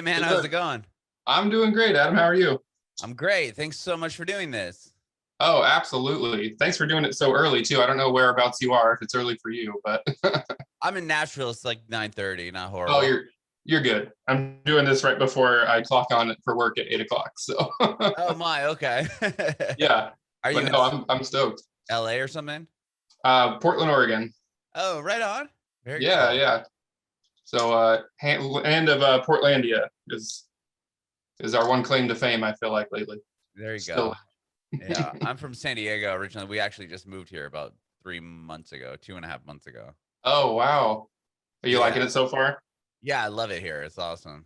Hey man, how's it going? I'm doing great, Adam. How are you? I'm great. Thanks so much for doing this. Oh, absolutely. Thanks for doing it so early too. I don't know whereabouts you are, if it's early for you, but I'm in Nashville. It's like 9:30, not oh, horrible. you're good. I'm doing this right before I clock on for work at 8 o'clock. So Oh my, okay. yeah. Are you But in no, I'm stoked. LA or something? Portland, Oregon. Oh, right on. Very Yeah, cool. yeah. So land of Portlandia is our one claim to fame, I feel like lately. There you Still. go. Yeah, I'm from San Diego originally. We actually just moved here about 3 months ago, 2.5 months ago. Oh, wow. Are you liking it so far? Yeah, I love it here. It's awesome.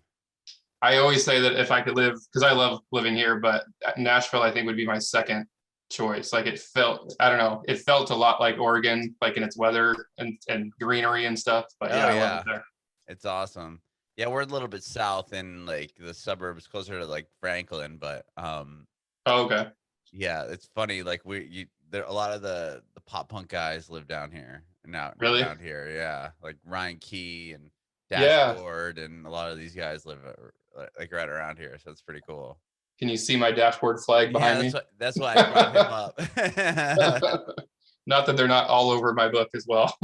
I always say that if I could live, because I love living here, but Nashville, I think would be my second choice. Like I don't know, it felt a lot like Oregon, like in its weather and greenery and stuff. But yeah, I love it there. It's awesome. Yeah, we're a little bit south in like the suburbs, closer to like Franklin, but Oh, okay. yeah, it's funny. Like there a lot of the pop punk guys live down here now Really? down here. Yeah, like Ryan Key and Yeah. Dashboard, and a lot of these guys live like right around here. So it's pretty cool. Can you see my dashboard flag behind me? That's why I brought him up. Not that they're not all over my book as well.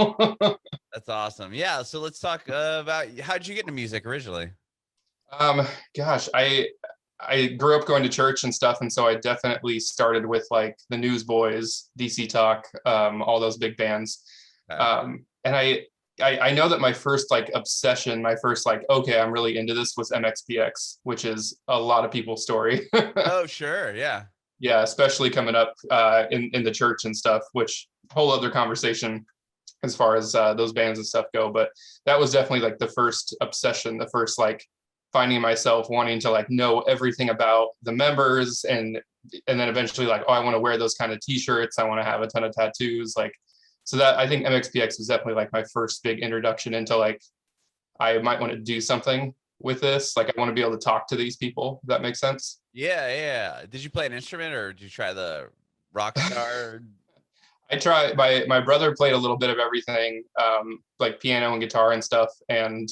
That's awesome. Yeah. So let's talk about how'd you get into music originally? Gosh, I grew up going to church and stuff, and so I definitely started with like the Newsboys, DC Talk, all those big bands. Okay. And I know that my first like obsession, my first like, okay, I'm really into this was MXPX, which is a lot of people's story. Oh, sure. Yeah. Yeah, especially coming up in the church and stuff, which whole other conversation as far as those bands and stuff go. But that was definitely like the first obsession, the first like finding myself wanting to like know everything about the members and then eventually like, oh, I want to wear those kind of t-shirts. I want to have a ton of tattoos. Like, so that I think MXPX was definitely like my first big introduction into like, I might want to do something with this. Like I want to be able to talk to these people. If that makes sense. Yeah. Did you play an instrument or did you try the rock star? I tried. My brother played a little bit of everything, like piano and guitar and stuff. And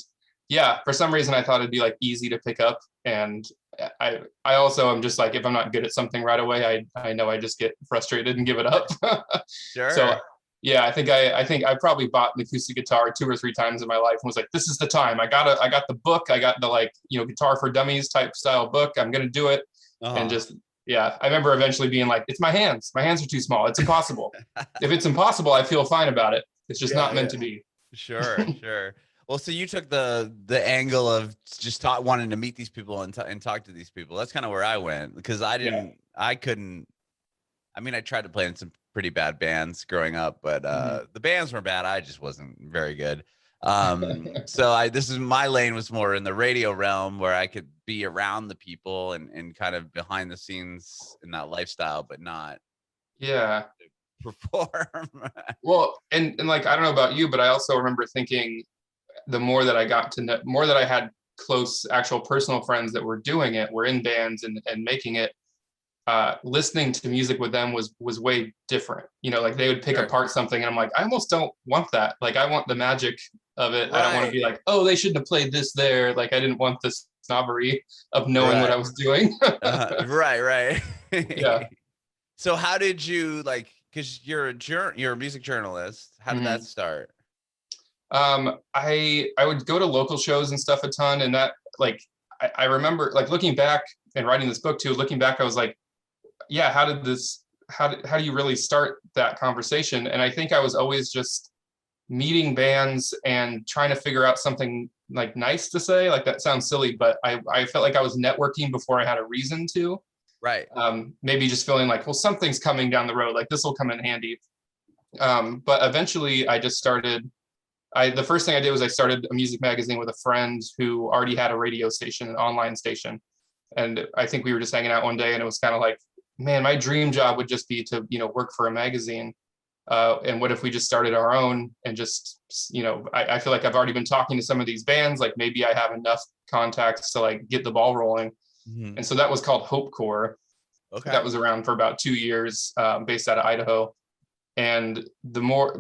yeah, for some reason I thought it'd be like easy to pick up. And I also am just like, if I'm not good at something right away, I know I just get frustrated and give it up. Sure. So yeah, I think I probably bought an acoustic guitar 2 or 3 times in my life and was like, this is the time. I got the book. I got the like, Guitar for Dummies type style book. I'm gonna do it. And just yeah, I remember eventually being like, it's my hands. My hands are too small. It's impossible. If it's impossible, I feel fine about it. It's just not meant to be. Sure. Well, so you took the angle of just wanting to meet these people and talk to these people. That's kind of where I went because I couldn't. I mean, I tried to play in some pretty bad bands growing up, but the bands were bad. I just wasn't very good. So this is my lane was more in the radio realm where I could be around the people and kind of behind the scenes in that lifestyle, but not perform. Well, and like, I don't know about you, but I also remember thinking the more that I got to know, more that I had close actual personal friends that were doing it, were in bands and making it, listening to music with them was way different. Like they would pick apart something and I'm like, I almost don't want that. Like I want the magic of it. Right. I don't want to be like, oh, they shouldn't have played this there. Like I didn't want this snobbery of knowing what I was doing. Right. Yeah. So how did you because you're a music journalist. How did that start? I would go to local shows and stuff a ton. And that I remember like looking back and writing this book too, looking back, I was like, yeah, how do you really start that conversation? And I think I was always just meeting bands and trying to figure out something like nice to say. Like that sounds silly, but I felt like I was networking before I had a reason to. Right. Maybe just feeling like, well, something's coming down the road, like this will come in handy. But eventually I just started, the first thing I did was I started a music magazine with a friend who already had a radio station, an online station. And I think we were just hanging out one day and it was kind of like, man, my dream job would just be to, work for a magazine. And what if we just started our own and just, I feel like I've already been talking to some of these bands, like maybe I have enough contacts to like get the ball rolling. And so that was called Hope Corps. Okay. That was around for about 2 years, based out of Idaho. And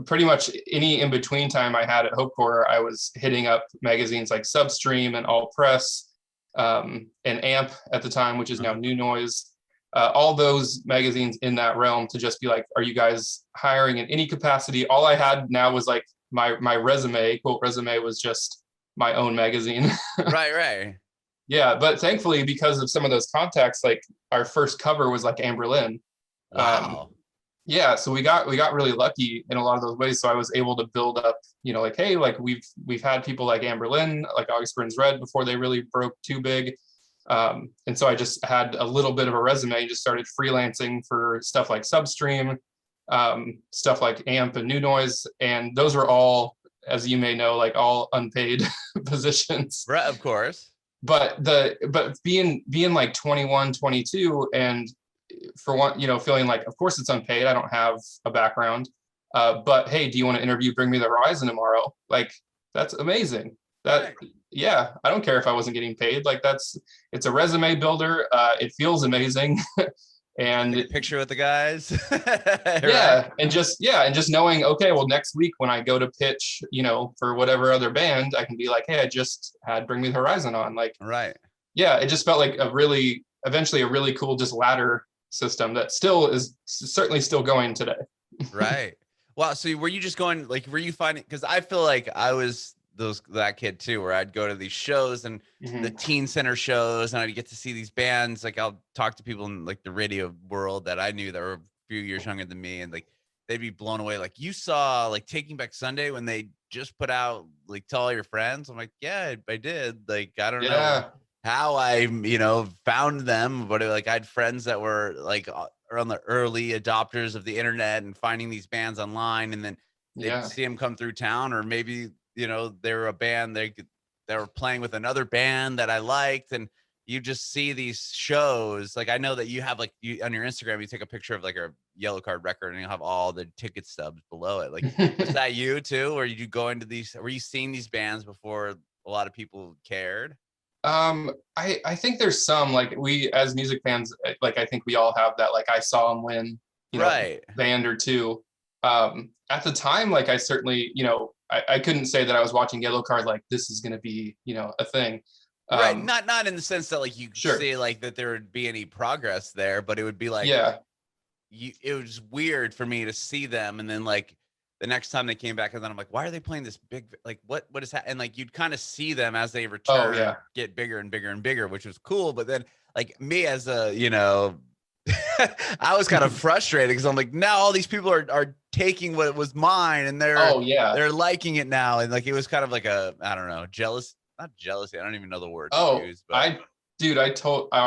pretty much any in between time I had at Hope Corps, I was hitting up magazines like Substream and All Press, and Amp at the time, which is now New Noise. All those magazines in that realm to just be like, are you guys hiring in any capacity? All I had now was like my resume, quote resume, was just my own magazine. Right. Yeah, but thankfully, because of some of those contacts, like our first cover was like Amber Lynn. Wow. Yeah, so we got really lucky in a lot of those ways. So I was able to build up, like, hey, like we've had people like Amber Lynn, like August Burns Red before they really broke too big. And so I just had a little bit of a resume, just started freelancing for stuff like Substream, stuff like Amp and New Noise. And those were all, as you may know, like all unpaid positions. Right, of course. But being like 21, 22, and for one, feeling like, of course it's unpaid. I don't have a background. But hey, do you want to interview Bring Me the Horizon tomorrow? Like, that's amazing. Right. Yeah, I don't care if I wasn't getting paid. Like, it's a resume builder. It feels amazing. And take a picture with the guys. Yeah. Right? And just knowing, okay, well, next week when I go to pitch, for whatever other band, I can be like, hey, I just had Bring Me the Horizon on. Like, right. Yeah, it just felt like eventually a really cool just ladder system that still is certainly still going today. Right. Wow. So were you just going, like, were you finding, because I feel like I was that kid too, where I'd go to these shows and the teen center shows, and I'd get to see these bands. Like, I'll talk to people in like the radio world that I knew that were a few years younger than me, and like they'd be blown away. Like, you saw like Taking Back Sunday when they just put out like Tell All Your Friends. I'm like, yeah, I did. Like, I don't know how I, found them, but like I had friends that were like around the early adopters of the internet and finding these bands online, and then they'd see them come through town, or maybe they were a band they were playing with another band that I liked, and you just see these shows. Like, I know that you have, like, you on your Instagram, you take a picture of like a yellow card record and you have all the ticket stubs below it. Like, was that you too, or did you go into these? Were you seeing these bands before a lot of people cared? I think there's some, like, we as music fans, like, I think we all have that, like, I saw them win, band or two. At the time, like, I certainly, I couldn't say that I was watching Yellow Card like this is going to be, a thing. Right. Not in the sense that, like, you say like that there would be any progress there, but it would be like, it was weird for me to see them. And then, like, the next time they came back, and then I'm like, why are they playing this big, like, what is that? And like, you'd kind of see them as they return, get bigger and bigger and bigger, which was cool. But then, like, me as a, I was kind of frustrated because I'm like, now all these people are taking what was mine, and they're liking it now. And like, it was kind of like I don't know, not jealousy. I don't even know the word to use. But I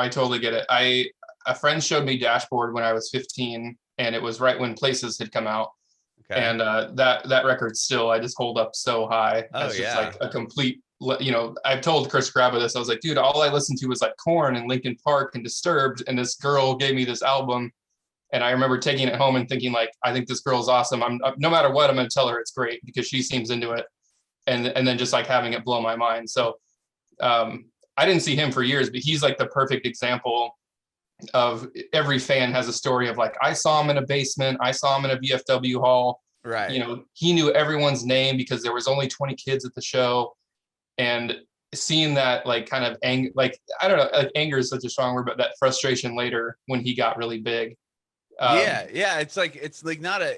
totally get it. A friend showed me Dashboard when I was 15, and it was right when Places had come out. Okay. And that record still, I just hold up so high. It's just like a complete, I've told Chris Grabba this. I was like, dude, all I listened to was like Korn and Linkin Park and Disturbed, and this girl gave me this album, and I remember taking it home and thinking, like, I think this girl's awesome. I'm no matter what, I'm going to tell her it's great because she seems into it, and then just like having it blow my mind. So I didn't see him for years, but he's like the perfect example of every fan has a story of, like, I saw him in a basement, I saw him in a VFW hall. Right. He knew everyone's name because there was only 20 kids at the show. And seeing that, like, kind of I don't know, like, anger is such a strong word, but that frustration later when he got really big. It's like not I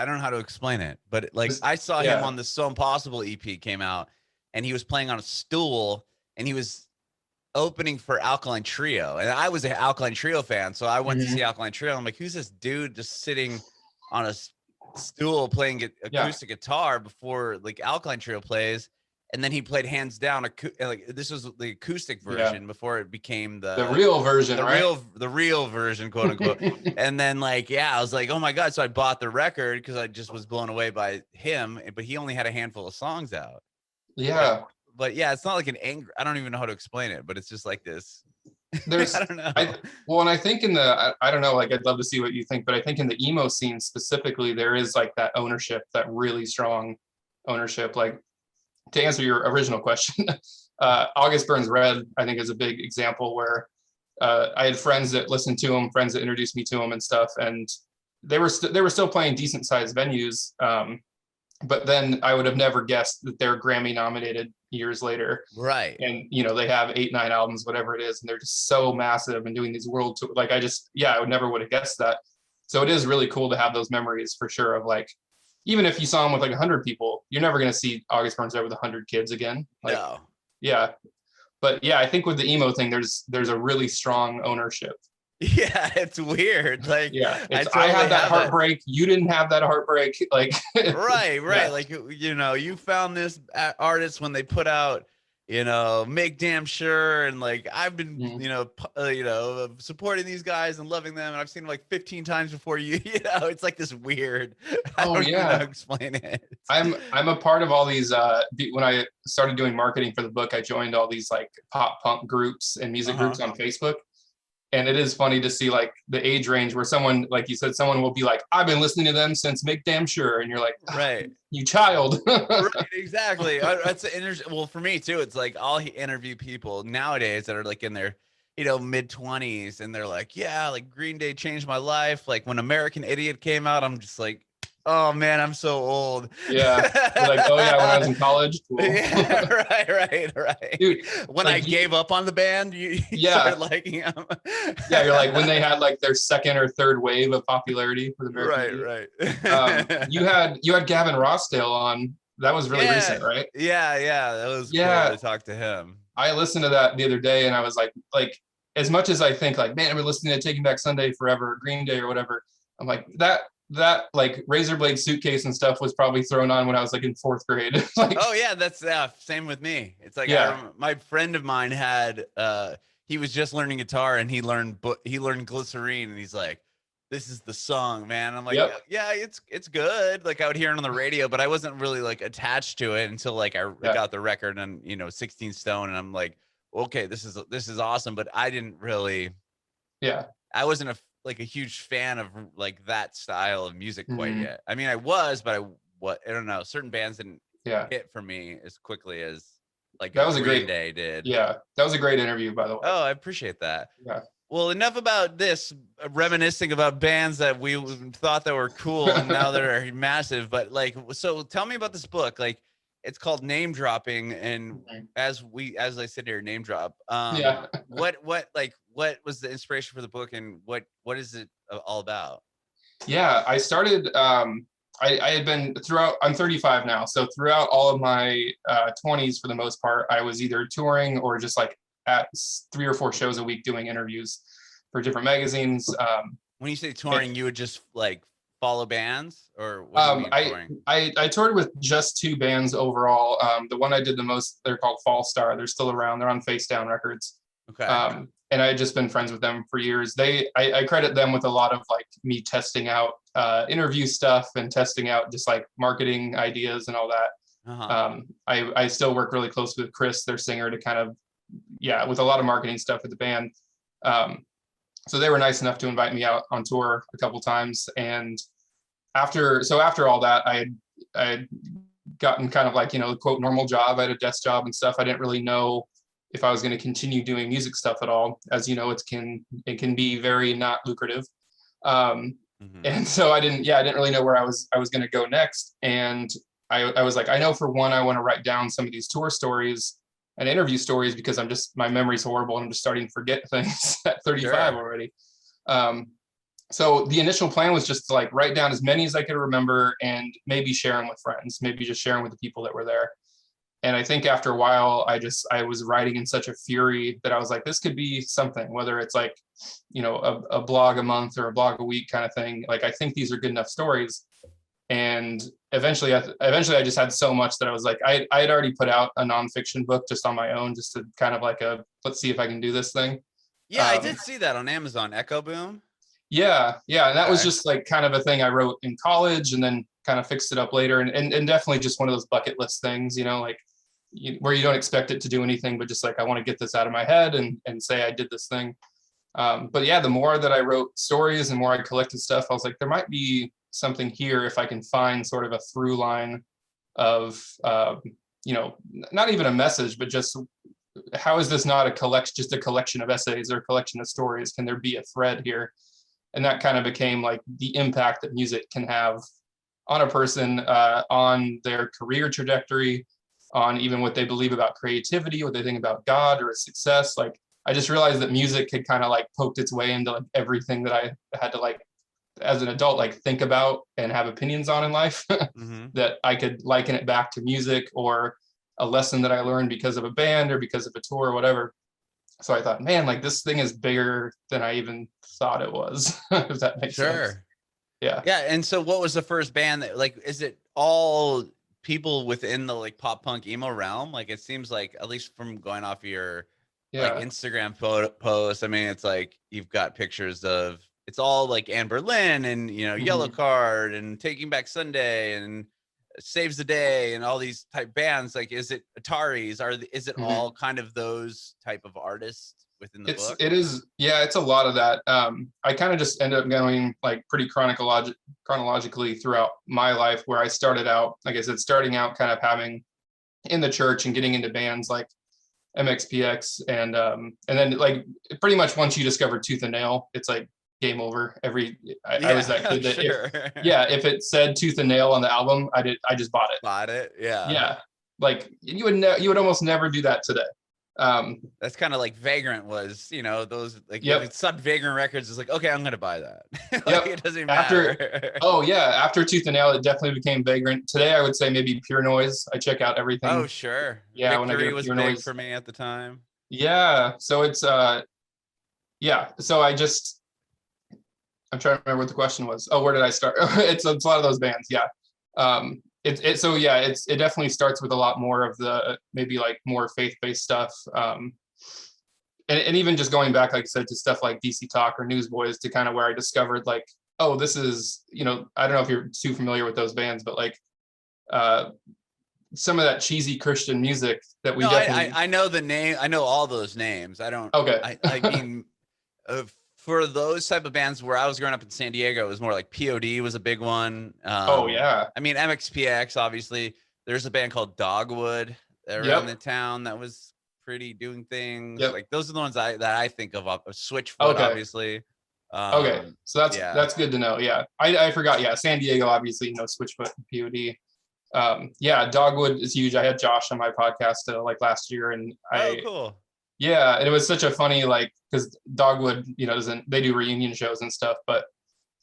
don't know how to explain it, but like, I saw him on the So Impossible EP came out, and he was playing on a stool, and he was opening for Alkaline Trio, and I was an Alkaline Trio fan, so I went to see Alkaline Trio. I'm like, who's this dude just sitting on a stool playing acoustic guitar before like Alkaline Trio plays? And then he played hands down like, this was the acoustic version before it became the real version, the real version, quote unquote. And then, like, I was like, oh my god! So I bought the record because I just was blown away by him, but he only had a handful of songs out. Yeah. But it's not like an anger. I don't even know how to explain it, but it's just like this. There's, I don't know. And I think in I don't know, like, I'd love to see what you think, but I think in the emo scene specifically, there is like that ownership, that really strong ownership. Like, to answer your original question, August Burns Red, I think, is a big example where I had friends that listened to him, friends that introduced me to him and stuff, and they were still playing decent sized venues. But then I would have never guessed that they're Grammy nominated years later. Right. And, you know, they have 8, 9 albums, whatever it is. And they're just so massive and doing these world tours. Like, I never would have guessed that. So it is really cool to have those memories for sure of like, even if you saw them with like 100 people, you're never going to see August Burns Red with 100 kids again. Like, no. Yeah. But yeah, I think with the emo thing, there's a really strong ownership. Yeah, it's weird. Like, yeah, I had that heartbreak. You didn't have that heartbreak. Like, right. Yeah. Like, you know, you found this artist when they put out, you know, Make Damn Sure, and like I've been, you know, supporting these guys and loving them, and I've seen them like 15 times before you. You know, it's like this weird. I don't even know how to explain it. I'm a part of all these. When I started doing marketing for the book, I joined all these like pop punk groups and music groups on Facebook. And it is funny to see like the age range where someone, like you said, someone will be like, I've been listening to them since Make Damn Sure. And you're like, right, you child. Right, exactly. That's well, for me too. It's like I'll interview people nowadays that are like in their, you know, mid-20s, and they're like, yeah, like Green Day changed my life. Like when American Idiot came out, I'm just like, oh man, I'm so old. Yeah. Like, oh yeah, when I was in college. Cool. Yeah, right. Dude, when I gave up on the band, you started liking them. Yeah, you're like when they had like their second or third wave of popularity for the American right. You had Gavin Rossdale on. That was really recent, right? Yeah, that was cool to talk to him. I listened to that the other day, and I was like as much as I think like, man, I've been listening to Taking Back Sunday forever, Green Day or whatever, I'm like that like Razor Blade Suitcase and stuff was probably thrown on when I was like in 4th grade. Like, oh yeah, that's same with me. It's like my friend of mine had he was just learning guitar, and he learned Glycerine, and he's like, this is the song, man. I'm like, yeah, it's good. Like I would hear it on the radio, but I wasn't really like attached to it until like I got the record and, you know, 16 Stone, and I'm like, okay, this is awesome. But I didn't really, I wasn't a huge fan of like that style of music quite yet. I mean, I was, but I don't know. Certain bands didn't hit for me as quickly as like that was a Green great Day did. Yeah, that was a great interview, by the way. Oh, I appreciate that. Yeah. Well, enough about this, reminiscing about bands that we thought that were cool and now they're massive. But like, so tell me about this book. Like, it's called Namedropping, and as I sit here, name drop. What was the inspiration for the book, and what is it all about? Yeah, I started. I had been throughout. I'm 35 now, so throughout all of my 20s, for the most part, I was either touring or just like at 3 or 4 shows a week doing interviews for different magazines. When you say touring, you would just like follow bands, or what do you mean touring? I toured with just 2 bands overall. The one I did the most, they're called Fall Star. They're still around. They're on Face Down Records. Okay. And I had just been friends with them for years. I credit them with a lot of like me testing out interview stuff and testing out just like marketing ideas and all that. I still work really close with Chris, their singer, to kind of with a lot of marketing stuff with the band. So they were nice enough to invite me out on tour a couple times. And after all that, I had gotten kind of like, you know, quote normal job. I had a desk job and stuff. I didn't really know if I was going to continue doing music stuff at all. As you know, it can be very not lucrative. And so I didn't really know where I was going to go next. And I was like, I know for one, I want to write down some of these tour stories and interview stories, because my memory's horrible and I'm just starting to forget things at 35 already. So the initial plan was just to like write down as many as I could remember and maybe share them with friends, maybe just share them with the people that were there. And I think after a while, I was writing in such a fury that I was like, this could be something, whether it's like, you know, a blog a month or a blog a week kind of thing. Like, I think these are good enough stories. And eventually I just had so much that I was like, I had already put out a nonfiction book just on my own, just to kind of like let's see if I can do this thing. Yeah, I did see that on Amazon, Echo Boom. Yeah. And that was just like kind of a thing I wrote in college and then kind of fixed it up later. And definitely just one of those bucket list things, you know, like where you don't expect it to do anything, but just like, I want to get this out of my head and say I did this thing. But yeah, the more that I wrote stories and more I collected stuff, I was like, there might be something here if I can find sort of a through line of, you know, not even a message, but just how is this not just a collection of essays or a collection of stories? Can there be a thread here? And that kind of became like the impact that music can have on a person, on their career trajectory, on even what they believe about creativity, what they think about God or success. Like, I just realized that music had kind of like poked its way into like everything that I had to like, as an adult, like think about and have opinions on in life. Mm-hmm. That I could liken it back to music or a lesson that I learned because of a band or because of a tour or whatever. So I thought, man, like this thing is bigger than I even thought it was, if that makes sense. Yeah. Yeah. And so what was the first band that, like, is it all people within the like pop punk emo realm? Like, it seems like, at least from going off your like Instagram posts, I mean, it's like you've got pictures of, it's all like Anne Boleyn and, you know, Yellow Card and Taking Back Sunday and Saves the Day and all these type bands. Like, is it Ataris? Is it all kind of those type of artists within the book? It is. Yeah, it's a lot of that. I kind of just ended up going like pretty chronologically throughout my life, where I started out, like I said, starting out kind of having in the church and getting into bands like MXPX and then like pretty much once you discover Tooth and Nail, it's like game over. I was that kid that if it said Tooth and Nail on the album, I just bought it. Yeah, like you would almost never do that today. That's kind of like Vagrant was, you know, those like sub Vagrant records is like, okay, I'm gonna buy that. Like, it doesn't matter. After Tooth and Nail, it definitely became Vagrant. Today I would say maybe Pure Noise. I check out everything. Oh sure. Yeah, Victory was big for me at the time. Yeah, so it's so I'm trying to remember what the question was. Oh, where did I start? It's a lot of those bands. Yeah. It definitely starts with a lot more of the maybe like more faith-based stuff. And even just going back, like I said, to stuff like DC Talk or Newsboys, to kind of where I discovered like, oh, this is, you know, I don't know if you're too familiar with those bands, but like some of that cheesy Christian music that we definitely. I know the name. I know all those names. I don't. Okay. I mean, for those type of bands where I was growing up in San Diego, it was more like POD was a big one. I mean, MXPX, obviously. There's a band called Dogwood around the town that was pretty doing things. Like, those are the ones that I think of. Switchfoot, obviously. So that's good to know. Yeah, I forgot. Yeah, San Diego, obviously, you know, Switchfoot and POD. Dogwood is huge. I had Josh on my podcast like last year, and cool. Yeah, and it was such a funny, like, because Dogwood, you know, they do reunion shows and stuff, but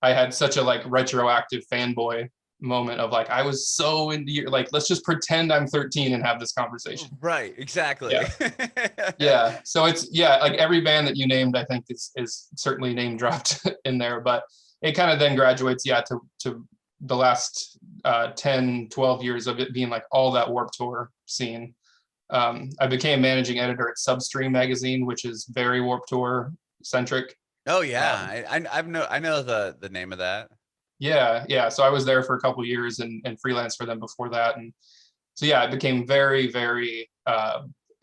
I had such a like retroactive fanboy moment of like, I was so into your, like, let's just pretend I'm 13 and have this conversation. Right, exactly. Yeah. So it's like every band that you named, I think is certainly name dropped in there, but it kind of then graduates to the last 10, 12 years of it being like all that Warped Tour scene. I became managing editor at Substream magazine, which is very Warped Tour centric. Oh yeah, I know the name of that. Yeah. So I was there for a couple of years and freelance for them before that, and so it became very, very.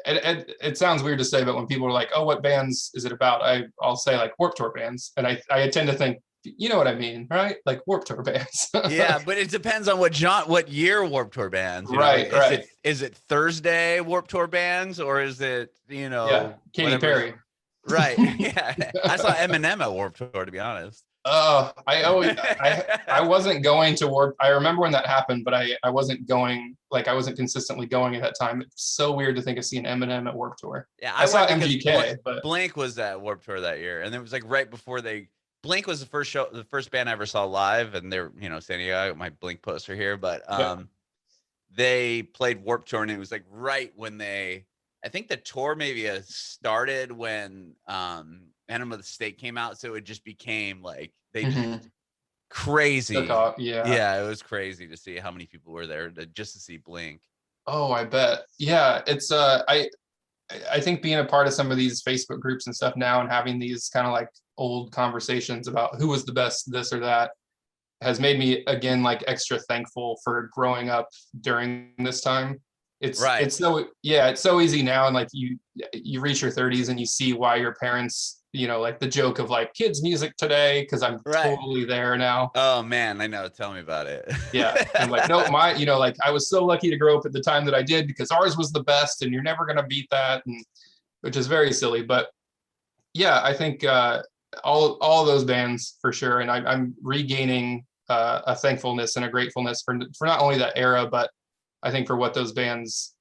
It sounds weird to say, but when people are like, "Oh, what bands is it about?" I'll say like Warped Tour bands, and I tend to think, you know what I mean, right? Like Warped Tour bands. Yeah, but it depends on what year Warped Tour bands. Right. Is it Thursday Warped Tour bands, or is it, you know, Katy Perry? Right. Yeah. I saw Eminem at Warped Tour, to be honest. I wasn't going to Warped. I remember when that happened, but I wasn't going, like I wasn't consistently going at that time. It's so weird to think of seeing Eminem at Warped Tour. Yeah, I saw MGK, but Blink was at Warped Tour that year, and it was like right before Blink was the first band I ever saw live, and they're, you know, San Diego. I got my Blink poster here, but they played Warped Tour, and it was like right when I think the tour maybe started when Enema of the State came out, so it just became like they just crazy. Yeah, it was crazy to see how many people were there just to see Blink. Oh, I bet. Yeah, it's I think being a part of some of these Facebook groups and stuff now and having these kind of like old conversations about who was the best this or that has made me again like extra thankful for growing up during this time. It's so easy now, and like you reach your 30s and you see why your parents, you know, like the joke of like kids music today, because I'm totally there now. Oh man, I know. Tell me about it. Yeah. I'm like, no, like I was so lucky to grow up at the time that I did, because ours was the best and you're never gonna beat that, and which is very silly. But yeah, I think all of those bands for sure. And I'm regaining a thankfulness and a gratefulness for not only that era, but I think for what those bands,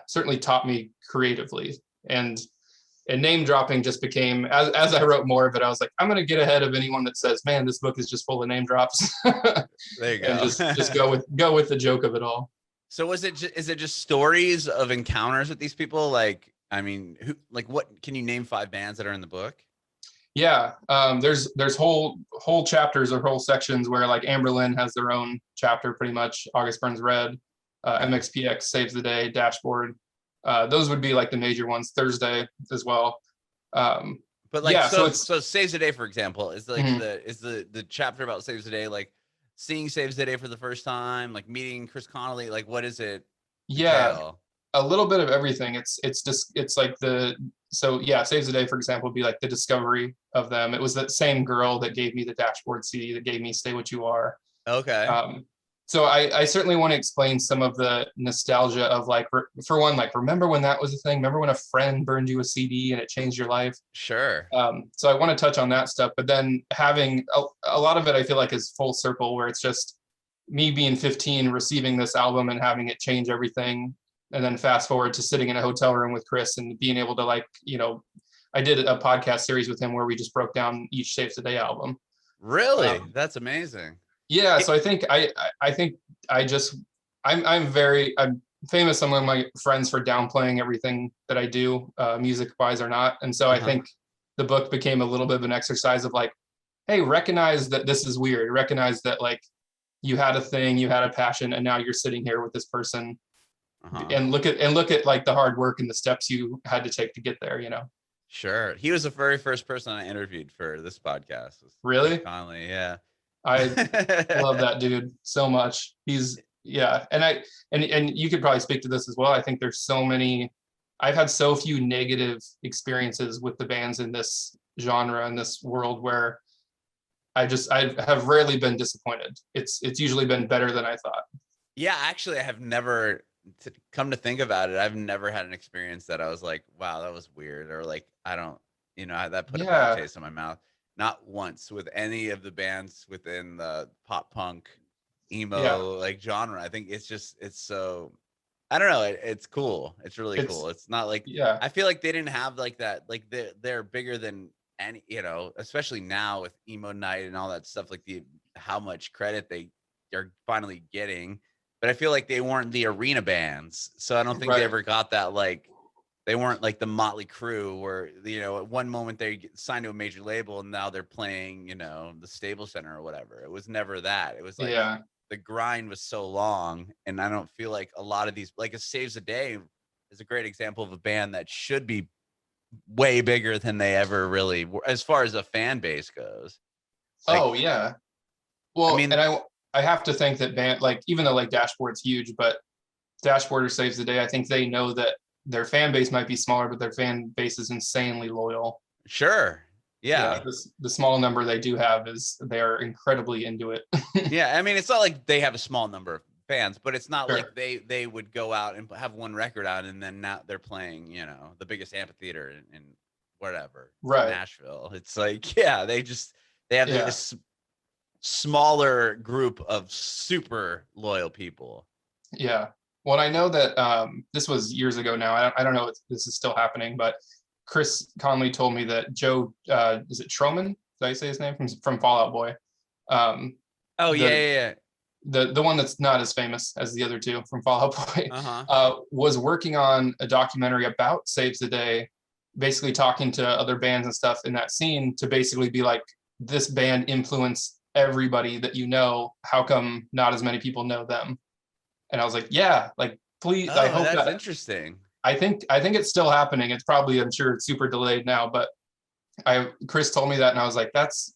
certainly taught me creatively. And name dropping just became, as I wrote more of it, I was like, I'm going to get ahead of anyone that says, man, this book is just full of name drops. There you go. And just go with the joke of it all. So is it just stories of encounters with these people? Like, I mean, what can you name 5 bands that are in the book? Yeah. There's whole chapters or whole sections where like Amberlin has their own chapter pretty much. August Burns Red, MXPX Saves the Day, Dashboard. Those would be like the major ones. Thursday as well. But like, yeah, so Saves the Day, for example, is like mm-hmm. the chapter about Saves the Day, like seeing Saves the Day for the first time, like meeting Chris Connolly, like what is it? Yeah, entail? a little bit of everything. It's like Saves the Day, for example, would be like the discovery of them. It was that same girl that gave me the Dashboard CD that gave me Stay What You Are. Okay. So I certainly want to explain some of the nostalgia of like, for one, like, remember when that was a thing? Remember when a friend burned you a CD and it changed your life? Sure. So I want to touch on that stuff, but then having a lot of it, I feel like is full circle, where it's just me being 15, receiving this album and having it change everything. And then fast forward to sitting in a hotel room with Chris and being able to like, I did a podcast series with him where we just broke down each Saves the Day album. Really? That's amazing. Yeah, so I think I'm famous among my friends for downplaying everything that I do, music wise or not. And so I think the book became a little bit of an exercise of like, hey, recognize that this is weird. Recognize that like you had a thing, you had a passion, and now you're sitting here with this person. And look at like the hard work and the steps you had to take to get there, Sure. He was the very first person I interviewed for this podcast. Really? Connolly, yeah. I love that dude so much. And you could probably speak to this as well. I think I've had so few negative experiences with the bands in this genre, in this world, where I have rarely been disappointed. It's usually been better than I thought. Yeah, actually I have never, come to think about it, I've never had an experience that I was like, wow, that was weird, or like, I don't, that put a bad taste in my mouth. Not once with any of the bands within the pop punk emo like genre. I think it's so, I don't know. It's cool. It's really cool. It's not like, I feel like they didn't have like that. Like they're bigger than any, especially now with emo night and all that stuff, like how much credit they are finally getting. But I feel like they weren't the arena bands. So I don't think they ever got that, like, they weren't like the Motley Crue where, at one moment they get signed to a major label and now they're playing, the Staples Center or whatever. It was never that. It was like the grind was so long. And I don't feel like a lot of these, like a Saves the Day is a great example of a band that should be way bigger than they ever really were, as far as a fan base goes. Like, well, I mean, and I have to think that band, like, even though like Dashboard's huge, but Dashboard or Saves the Day, I think they know that their fan base might be smaller, but their fan base is insanely loyal. Sure. Yeah. The small number they do have is they're incredibly into it. Yeah. I mean, it's not like they have a small number of fans, but it's not like they would go out and have one record out and then now they're playing, the biggest amphitheater in whatever, Nashville. It's like, they have this smaller group of super loyal people. Yeah. Well, I know that this was years ago now. I don't know if this is still happening, but Chris Conley told me that Joe, is it Troman? Did I say his name from Fall Out Boy? The one that's not as famous as the other two from Fall Out Boy was working on a documentary about Saves the Day, basically talking to other bands and stuff in that scene to basically be like, this band influenced everybody that how come not as many people know them? And I was like, please. I hope that's interesting. I think it's still happening. It's probably, I'm sure, super delayed now, but Chris told me that, and I was like, because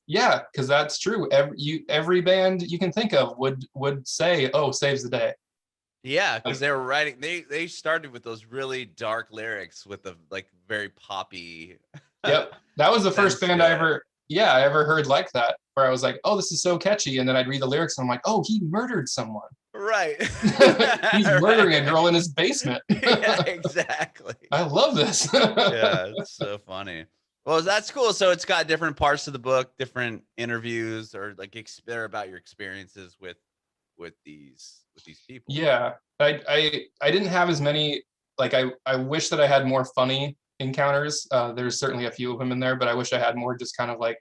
that's true. Every band you can think of would say, "Oh, Saves the Day." Yeah, because they were writing. They started with those really dark lyrics with the like very poppy. Yep, that was the first band I ever heard like that, where I was like, "Oh, this is so catchy," and then I'd read the lyrics and I'm like, "Oh, he murdered someone." Right. He's murdering a girl in his basement. Yeah, exactly. I love this. Yeah, it's so funny. Well, that's cool. So it's got different parts of the book, different interviews, or like they're about your experiences with these people. Yeah, I didn't have as many. Like I wish that I had more funny encounters. There's certainly a few of them in there, but I wish I had more just kind of like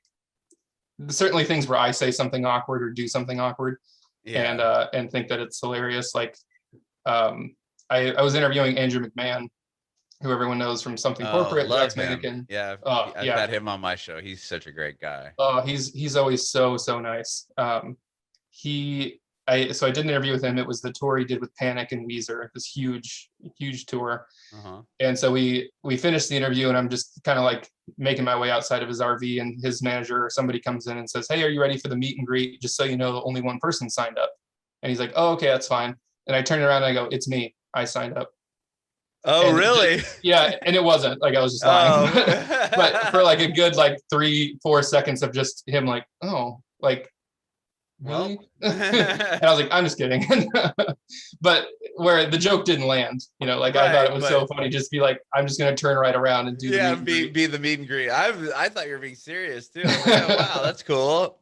certainly things where I say something awkward or do something awkward, and think that it's hilarious. Like I was interviewing Andrew McMahon, who everyone knows from Something Corporate. Love him. Mannequin. Yeah, I've had him on my show. He's such a great guy. He's always so nice. I did an interview with him. It was the tour he did with Panic and Weezer, this huge tour. And so we finished the interview, and I'm just kind of like making my way outside of his RV, and his manager or somebody comes in and says, "Hey, are you ready for the meet and greet? Just so you know, only one person signed up." And he's like, "Oh, okay, that's fine." And I turned around and I go, "It's me. I signed up." Oh, and really? Yeah. And it wasn't like I was just lying, but for like a good, like 3-4 seconds of just him like, "Oh, like, really?" And I was like, "I'm just kidding." But where the joke didn't land, like I thought it was so funny, just be like, I'm just going to turn right around and do be the meet and greet. I thought you were being serious too. Like, oh, wow, that's cool.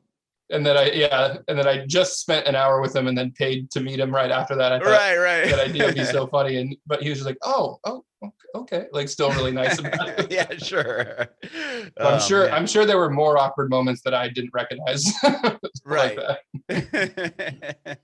And then I just spent an hour with him and then paid to meet him right after that. I thought that idea would be so funny. But he was just like, oh, okay. Like, still really nice about it. Yeah, sure. I'm sure there were more awkward moments that I didn't recognize. Right. Like that.